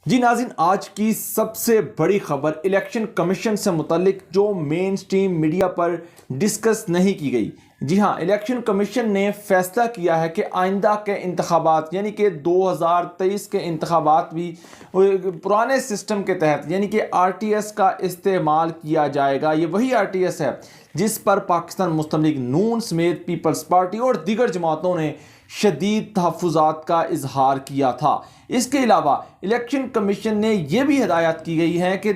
जी नाज़रीन, आज की सबसे बड़ी खबर इलेक्शन कमीशन से मुतल्लिक जो मेन स्ट्रीम मीडिया पर डिस्कस नहीं की गई। जी हाँ, इलेक्शन कमीशन ने फैसला किया है कि आइंदा के इंतखाबात यानी कि 2023 के इंतखाबात भी पुराने सिस्टम के तहत यानी कि RTS का इस्तेमाल किया जाएगा। ये वही RTS है जिस पर पाकिस्तान मुस्लिम लीग नून समेत पीपल्स पार्टी और दीगर जमातों ने शदीद तहफ़्फ़ुज़ात का इजहार किया था। इसके अलावा इलेक्शन कमीशन ने यह भी हिदायत की गई है कि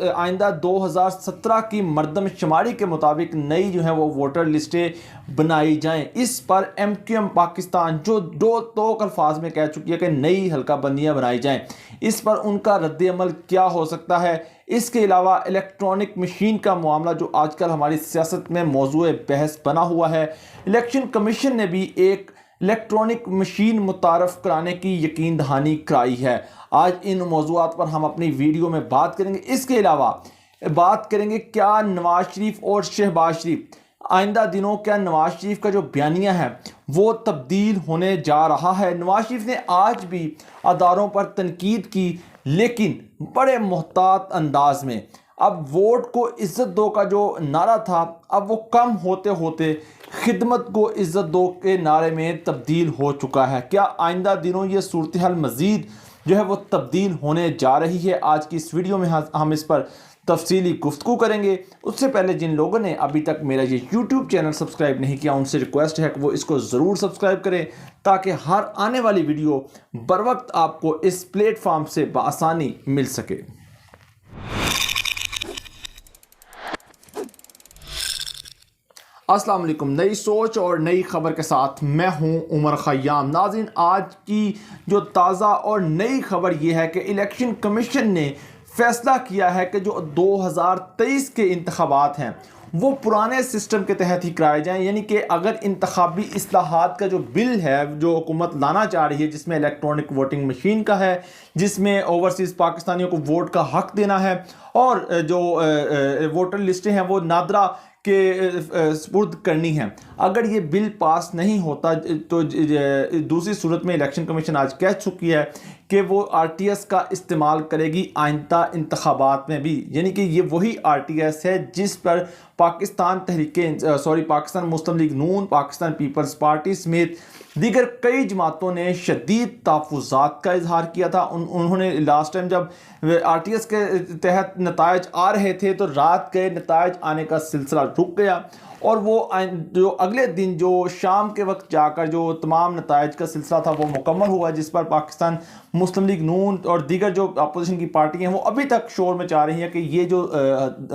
आइंदा 2017 की मरदमशुमारी के मुताबिक नई जो है वो वोटर लिस्टें बनाई जाएं। इस पर MQM पाकिस्तान जो दो टोक अल्फाज में कह चुकी है कि नई हल्का बंदियाँ बनाई जाएं। इस पर उनका रद्द अमल क्या हो सकता है। इसके अलावा इलेक्ट्रॉनिक मशीन का मामला जो आजकल हमारी सियासत में मौजूए बहस बना हुआ है, इलेक्शन कमीशन ने भी एक इलेक्ट्रॉनिक मशीन मुतारफ़ कराने की यकीन दहानी कराई है। आज इन मौज़ूआत पर हम अपनी वीडियो में बात करेंगे। इसके अलावा बात करेंगे क्या नवाज शरीफ और शहबाज शरीफ आइंदा दिनों क्या नवाज शरीफ का जो बयानिया है वो तब्दील होने जा रहा है। नवाज शरीफ ने आज भी अदारों पर तनकीद की, लेकिन बड़े मोहतात अंदाज में। अब वोट को इज्जत दो का जो नारा था अब वो कम होते होते खिदमत को इज्जत दो के नारे में तब्दील हो चुका है। क्या आइंदा दिनों ये सूरत हाल मज़ीद जो है वो तब्दील होने जा रही है? आज की इस वीडियो में हम इस पर तफसीली गुफ्तगू करेंगे। उससे पहले जिन लोगों ने अभी तक मेरा ये YouTube चैनल सब्सक्राइब नहीं किया उनसे रिक्वेस्ट है कि वो इसको ज़रूर सब्सक्राइब करें ताकि हर आने वाली वीडियो बर वक्त आपको इस प्लेटफॉर्म से बआसानी मिल सके। अस्सलाम वालेकुम। नई सोच और नई खबर के साथ मैं हूं उमर खयाम। नाज़रीन, आज की जो ताज़ा और नई खबर यह है कि इलेक्शन कमीशन ने फैसला किया है कि जो 2023 के इंतखाबात हैं वो पुराने सिस्टम के तहत ही कराए जाएं। यानी कि अगर इंतखाबी इस्लाहात का जो बिल है जो हुकूमत लाना चाह रही है, जिसमें इलेक्ट्रॉनिक वोटिंग मशीन का है, जिसमें ओवरसीज़ पाकिस्तानियों को वोट का हक देना है और जो वोटर लिस्टें हैं वो नादरा के स्पुर्द करनी है, अगर ये बिल पास नहीं होता तो दूसरी सूरत में इलेक्शन कमीशन आज कह चुकी है कि वो RTS का इस्तेमाल करेगी आइंदा इंतखाबात में भी। यानी कि ये वही RTS है जिस पर पाकिस्तान मुस्लिम लीग नून, पाकिस्तान पीपल्स पार्टी समेत दीगर कई जमातों ने शदीद तहफ़्फ़ुज़ात का इजहार किया था। उन्होंने लास्ट टाइम जब RTS के तहत नतायज आ रहे थे तो रात के नतायज आने का सिलसिला रुक गया और वो जो अगले दिन जो शाम के वक्त जाकर जो तमाम नतायज का सिलसिला था वो मुकम्मल हुआ, जिस पर पाकिस्तान मुस्लिम लीग नून और दीगर जो अपोजिशन की पार्टी हैं वो अभी तक शोर में चाह रही हैं कि ये जो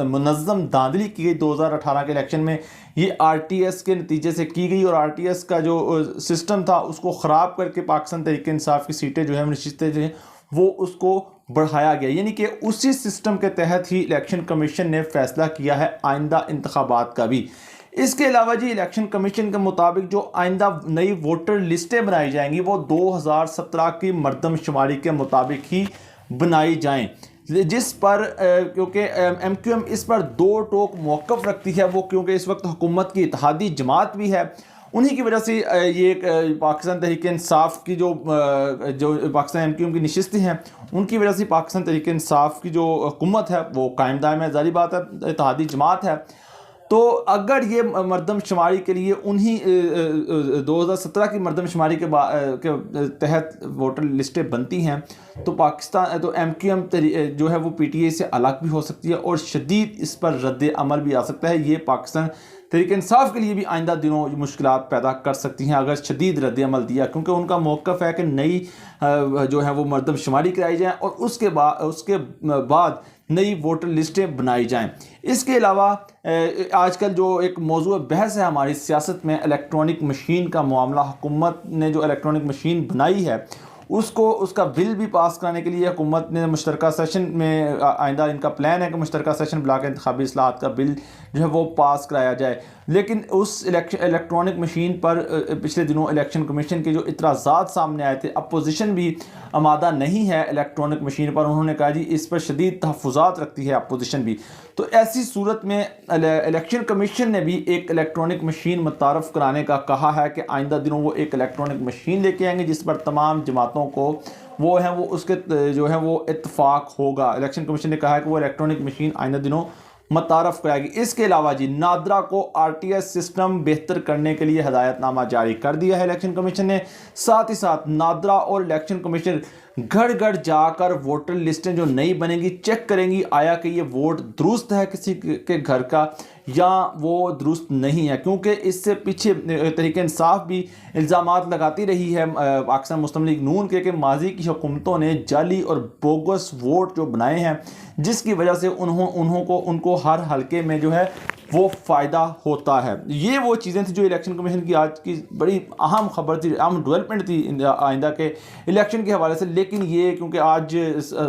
मुनज़्ज़म धांधली की गई 2018 के इलेक्शन में ये RTS के नतीजे से की गई और RTS का जो सिस्टम था उसको ख़राब करके पाकिस्तान तहरीक इंसाफ की सीटें जो है नशिस्तें जो हैं वो उसको बढ़ाया गया। यानी कि उसी सिस्टम के तहत ही इलेक्शन कमीशन ने फैसला किया है आइंदा इंतखाबात का भी। इसके अलावा जी इलेक्शन कमीशन के मुताबिक जो आइंदा नई वोटर लिस्टें बनाई जाएंगी वो 2017 की मरदमशुमारी के मुताबिक ही बनाई जाएं, जिस पर क्योंकि MQM इस पर दो टोक मौक़िफ़ रखती है। वो क्योंकि इस वक्त हुकूमत की इत्तेहादी जमात भी है, उन्हीं की वजह से ये पाकिस्तान तहरीक इंसाफ की जो पाकिस्तान MQM की नशिस्तें हैं उनकी वजह से पाकिस्तान तहरीक इंसाफ की जो हुकूमत है वो कायम दायम है। ज़ाहिर बात है इत्तेहादी जमात है, तो अगर ये मरदमशुमारी के लिए उन्हीं 2017 की मरदमशुमारी के तहत वोटर लिस्टें बनती हैं तो पाकिस्तान तो MQM जो है वो PTI से अलग भी हो सकती है और शदीद इस पर रद्द अमल भी आ सकता है। ये पाकिस्तान तहरीक इंसाफ के लिए भी आइंदा दिनों मुश्किलात पैदा कर सकती हैं अगर शदीद रद्द अमल दिया, क्योंकि उनका मौक़िफ़ है कि नई जो है वो मरदमशुमारी कराई जाए और उसके बाद नई वोटर लिस्टें बनाई जाएं। इसके अलावा आजकल जो एक मौजूद बहस है हमारी सियासत में इलेक्ट्रॉनिक मशीन का मामला, हुकूमत ने जो इलेक्ट्रॉनिक मशीन बनाई है उसका बिल भी पास कराने के लिए हुकूमत ने मुश्तरका सेशन में आइंदा इनका प्लान है कि मुश्तरका सेशन बुला के इंतखाबी इस्लाहात का बिल जो है वो पास कराया जाए। लेकिन उस इलेक्ट्रॉनिक मशीन पर पिछले दिनों इलेक्शन कमीशन के जो इतराज़ात सामने आए थे, अपोजिशन भी आमादा नहीं है इलेक्ट्रॉनिक मशीन पर। उन्होंने कहा जी इस पर शदीद तहफ़्फ़ुज़ात रखती है अपोजिशन भी। तो ऐसी सूरत में इलेक्शन कमीशन ने भी एक इलेक्ट्रॉनिक मशीन मुतारफ़ कराने का कहा है कि आइंदा दिनों वो एक इलेक्ट्रॉनिक मशीन लेके आएंगे जिस पर तमाम जमातों को वो है वो उसके जो है वो इत्तफाक होगा। इलेक्शन कमीशन ने कहा है कि वो इलेक्ट्रॉनिक मशीन आइंदा दिनों मुतारफ़ कराएगी। इसके अलावा जी नादरा को आरटीएस सिस्टम बेहतर करने के लिए हदायतनामा जारी कर दिया है इलेक्शन कमीशन ने। साथ ही साथ नादरा और इलेक्शन कमीशन घर घर जाकर वोटर लिस्टें जो नई बनेंगी चेक करेंगी आया कि ये वोट दुरुस्त है किसी के घर का या वो दुरुस्त नहीं है, क्योंकि इससे पीछे तहरीक इंसाफ भी इल्ज़ामात लगाती रही है पाकिस्तान मुस्लिम लीग नून के कि माजी की हुकूमतों ने जाली और बोगस वोट जो बनाए हैं जिसकी वजह से उनको हर हलके में जो है वो फ़ायदा होता है। ये वो चीज़ें थी जो इलेक्शन कमीशन की आज की बड़ी अहम खबर थी, अहम डेवलपमेंट थी आइंदा के इलेक्शन के हवाले से। लेकिन ये क्योंकि आज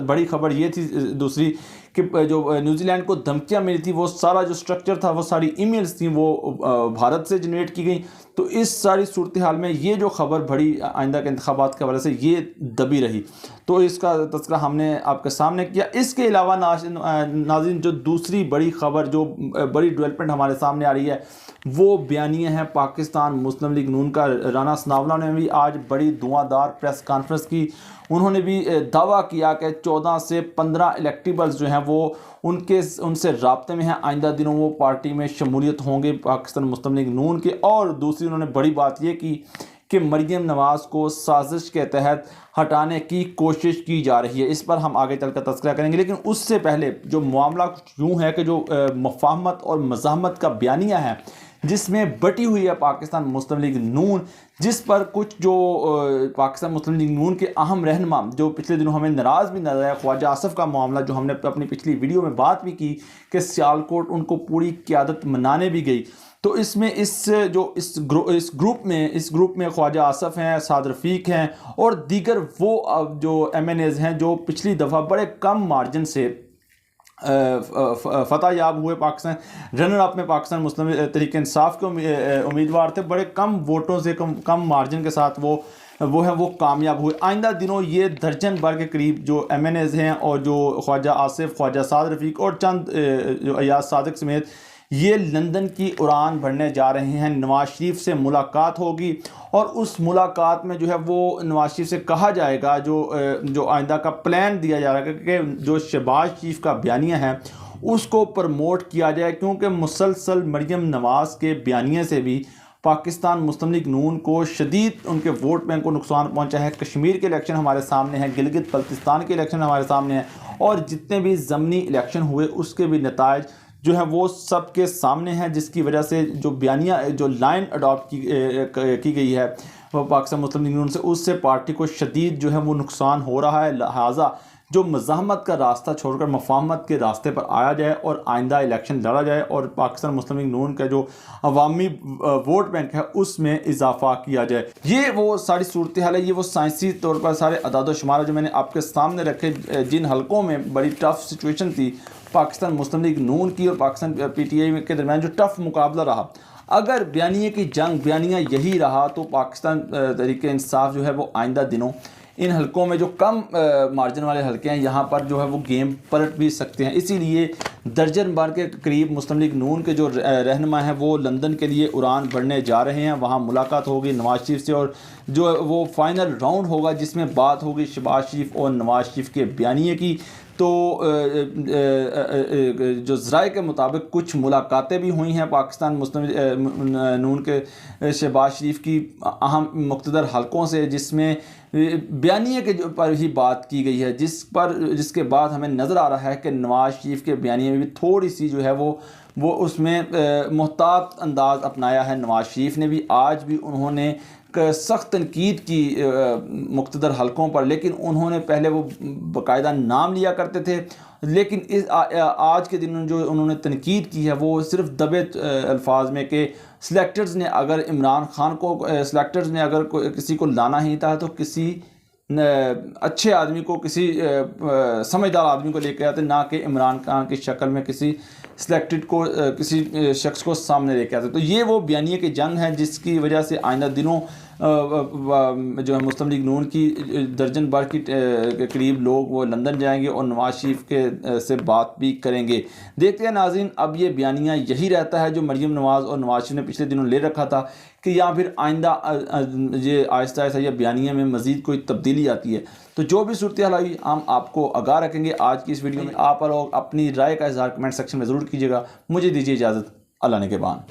बड़ी खबर ये थी दूसरी कि जो न्यूजीलैंड को धमकियां मिली थी वो सारा जो स्ट्रक्चर था वो सारी ईमेल्स थी वो भारत से जनरेट की गई। तो इस सारी सूरत हाल में ये जो खबर बड़ी आइंदा के इंतखाबात के हवाले से ये दबी रही, तो इसका तज़किरा हमने आपके सामने किया। इसके अलावा नाज़रीन जो दूसरी बड़ी खबर जो बड़ी डेवलपमेंट हमारे सामने आ रही है वो बयानिया है पाकिस्तान मुस्लिम लीग नून का। राना सनावला ने भी आज बड़ी धुआंधार प्रेस कॉन्फ्रेंस की। उन्होंने भी दावा किया कि 14 से 15 इलेक्टेबल्स जो हैं वो उनसे राब्ते में हैं, आइंदा दिनों वो पार्टी में शमूलियत होंगे पाकिस्तान मुस्लिम लीग नून के। और दूसरी उन्होंने बड़ी बात ये की कि मरियम नवाज़ को साजिश के तहत हटाने की कोशिश की जा रही है। इस पर हम आगे चलकर तज़किरा करेंगे, लेकिन उससे पहले जो मामला यूँ है कि जो मुफाहमत और मज़ाहमत का बयानिया है जिसमें बटी हुई है पाकिस्तान मुस्लिम लीग नून, जिस पर कुछ जो पाकिस्तान मुस्लिम लीग नून के अहम रहनुमा जो पिछले दिनों हमें नाराज़ भी नजर आया, ख्वाजा आसिफ का मामला जो हमने अपनी पिछली वीडियो में बात भी की कि सियालकोट उनको पूरी क़यादत मनाने भी गई। तो इसमें इस ग्रुप में ख्वाजा आसिफ हैं, साद रफ़ीक हैं और दीगर वो जो MNAs हैं जो पिछली दफ़ा बड़े कम मार्जिन से फ़तह याब हुए, पाकिस्तान रनर अप में पाकिस्तान मुस्लिम तहरीक इंसाफ के उम्मीदवार थे, बड़े कम वोटों से कम मार्जिन के साथ वो कामयाब हुए। आइंदा दिनों ये दर्जन भर के करीब जो MNAs हैं और जो ख्वाजा आसिफ, ख्वाजा साद रफ़ीक और चंद जो अयाज सादिक समेत ये लंदन की उड़ान भरने जा रहे हैं। नवाज शरीफ से मुलाकात होगी और उस मुलाकात में जो है वो नवाज शरीफ से कहा जाएगा जो आइंदा का प्लान दिया जा रहा है कि जो शहबाज शरीफ का बयानिया है उसको प्रमोट किया जाए, क्योंकि मुसलसल मरियम नवाज़ के बयानिए से भी पाकिस्तान मुस्लिम लीग नून को शदीद उनके वोट बैंक को नुकसान पहुंचा है। कश्मीर के इलेक्शन हमारे सामने हैं, गिलगित बल्तिस्तान के इलेक्शन हमारे सामने हैं और जितने भी ज़मनी इलेक्शन हुए उसके भी नताइज जो है वो सबके सामने हैं, जिसकी वजह से जो बयानिया जो लाइन अडॉप्ट की गई है वो पाकिस्तान मुस्लिम लीग नून से उससे पार्टी को शदीद जो है वो नुकसान हो रहा है। लिहाजा जो मज़ाहमत का रास्ता छोड़कर मुफाहमत के रास्ते पर आया जाए और आइंदा इलेक्शन लड़ा जाए और पाकिस्तान मुस्लिम लीग नून का जो अवामी वोट बैंक है उसमें इजाफा किया जाए। ये वो सारी सूरत हाल है, ये वो साइंसी तौर पर सारे अदाद शुमार जो मैंने आपके सामने रखे जिन हलकों में बड़ी टफ सिचुएशन थी पाकिस्तान मुस्लिम लीग नून की और पाकिस्तान PTI के दरमियान जो टफ मुकाबला रहा, अगर बयानिए की जंग बयानिया यही रहा तो पाकिस्तान तहरीक इंसाफ जो है वो आइंदा दिनों इन हलकों में जो कम मार्जिन वाले हलके हैं यहाँ पर जो है वो गेम पलट भी सकते हैं। इसीलिए दर्जन भर के करीब मुस्लिम लीग नून के जो रहनुमा हैं वो लंदन के लिए उड़ान भरने जा रहे हैं। वहाँ मुलाकात होगी नवाज शरीफ से और जो वो फाइनल राउंड होगा जिसमें बात होगी शहबाज शरीफ और नवाज शरीफ के बयानिए की। तो जो ज़राए के मुताबिक कुछ मुलाकातें भी हुई हैं पाकिस्तान मुस्लिम नून के शहबाज शरीफ की अहम मुख्तदर हलकों से, जिसमें बयानिए के पर ही बात की गई है, जिसके बाद हमें नज़र आ रहा है कि नवाज शरीफ के बयानिए में भी थोड़ी सी जो है वो उसमें मुहतात अंदाज़ अपनाया है। नवाज शरीफ ने भी आज भी उन्होंने सख्त तनकीद की मुख्तदर हलकों पर, लेकिन उन्होंने पहले वो बाकायदा नाम लिया करते थे, लेकिन इस आज के दिन जो उन्होंने तनकीद की है वो सिर्फ दबे अल्फाज में कि सिलेक्टर्स ने अगर इमरान खान को सिलेक्टर्स ने अगर किसी को लाना ही था तो किसी अच्छे आदमी को, किसी समझदार आदमी को लेकर आते, ना कि इमरान खान की शक्ल में किसी सिलेक्टेड को किसी शख्स को सामने लेके आते। तो ये वो बयानिए की जंग है जिसकी वजह से आइंदा दिनों जो है मुस्लिम लीग नून की दर्जन भर की करीब लोग वो लंदन जाएंगे और नवाज शरीफ के से बात भी करेंगे। देखते हैं नाज़रीन, अब ये बयानिया यही रहता है जो मरीम नवाज़ और नवाज शरीफ ने पिछले दिनों ले रखा था, कि या फिर आइंदा ये आहिस्ता आहिस्ता या बयानिया में मज़ीद कोई तब्दीली आती है। तो जो भी सूरत हाल आई हम आपको आगाह रखेंगे। आज की इस वीडियो में आप लोग अपनी राय का इज़हार कमेंट सेक्शन में ज़रूर कीजिएगा। मुझे दीजिए इजाज़त। अल्लाह ने के बान।